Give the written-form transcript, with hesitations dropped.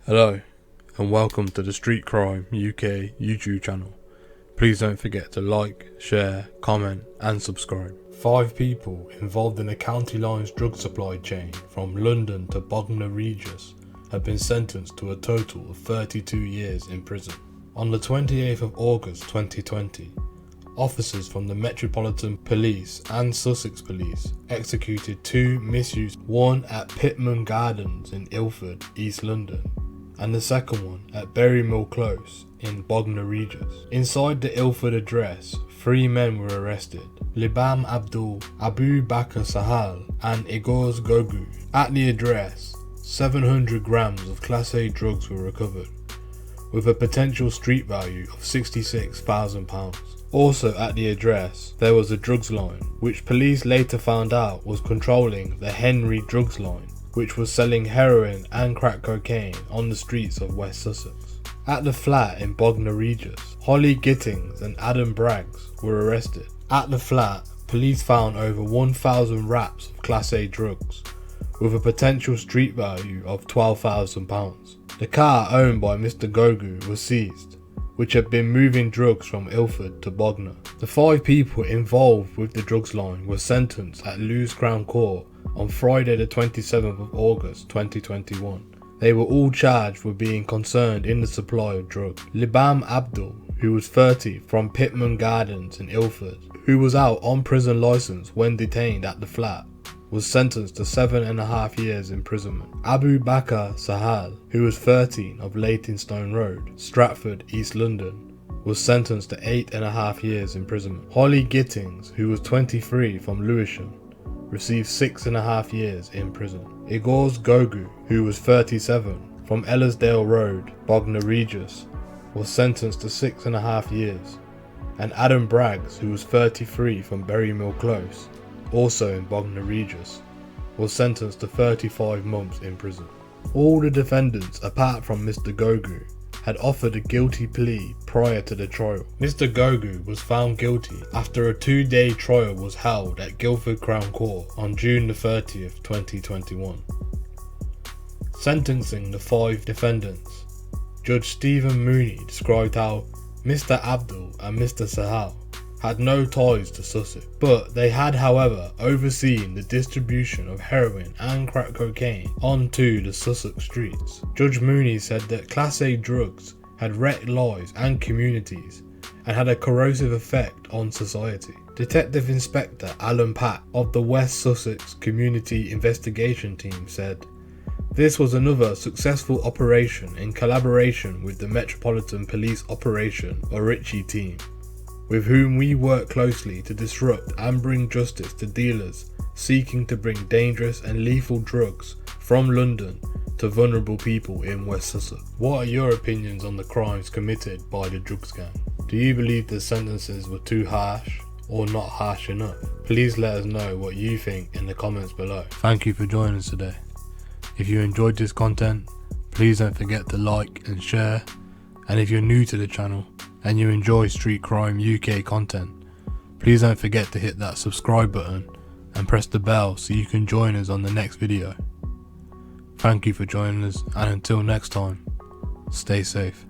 Hello and welcome to the Street Crime UK YouTube channel. Please don't forget to like, share, comment and subscribe. 5 people involved in a county lines drug supply chain from London to Bognor Regis have been sentenced to a total of 32 years in prison. On the 28th of August 2020, officers from the Metropolitan Police and Sussex Police executed 2 misuse, one at Pitman Gardens in Ilford, East London, and the second one at Berrymill Close in Bognor Regis. Inside the Ilford address, 3 men were arrested: Libam Abdul, Abu Bakr Sahal and Igor Gogu. At the address, 700 grams of Class A drugs were recovered, with a potential street value of £66,000. Also at the address, there was a drugs line, which police later found out was controlling the Henry drugs line, which was selling heroin and crack cocaine on the streets of West Sussex. At the flat in Bognor Regis, Holly Gittings and Adam Braggs were arrested. At the flat, police found over 1,000 wraps of Class A drugs, with a potential street value of £12,000. The car owned by Mr. Gogu was seized, which had been moving drugs from Ilford to Bognor. The 5 people involved with the drugs line were sentenced at Lewes Crown Court on Friday the 27th of August 2021. They were all charged with being concerned in the supply of drugs. Libam Abdul, who was 30 from Pitman Gardens in Ilford, who was out on prison licence when detained at the flat, was sentenced to 7.5 years imprisonment. Abu Bakr Sahal, who was 13 of Leytonstone Road, Stratford, East London, was sentenced to 8.5 years imprisonment. Holly Gittings, who was 23 from Lewisham, received 6.5 years in prison. Igor Gogu, who was 37 from Ellersdale Road, Bognor Regis, was sentenced to 6.5 years, and Adam Braggs, who was 33 from Berrymill Close, also in Bognor Regis, was sentenced to 35 months in prison. All the defendants, apart from Mr. Gogu, had offered a guilty plea prior to the trial. Mr. Gogu was found guilty after a 2-day trial was held at Guildford Crown Court on June the 30th, 2021. Sentencing the 5 defendants, Judge Stephen Mooney described how Mr. Abdul and Mr. Sahal had no ties to Sussex, but they had, however, overseen the distribution of heroin and crack cocaine onto the Sussex streets. Judge Mooney said that Class A drugs had wrecked lives and communities and had a corrosive effect on society. Detective Inspector Alan Pack of the West Sussex Community Investigation Team said, "This was another successful operation in collaboration with the Metropolitan Police Operation or Ritchie team, with whom we work closely to disrupt and bring justice to dealers seeking to bring dangerous and lethal drugs from London to vulnerable people in West Sussex." What are your opinions on the crimes committed by the drugs gang? Do you believe the sentences were too harsh or not harsh enough? Please let us know what you think in the comments below. Thank you for joining us today. If you enjoyed this content, please don't forget to like and share, and if you're new to the channel and you enjoy Street Crime UK content, please don't forget to hit that subscribe button and press the bell so you can join us on the next video. Thank you for joining us, and until next time, stay safe.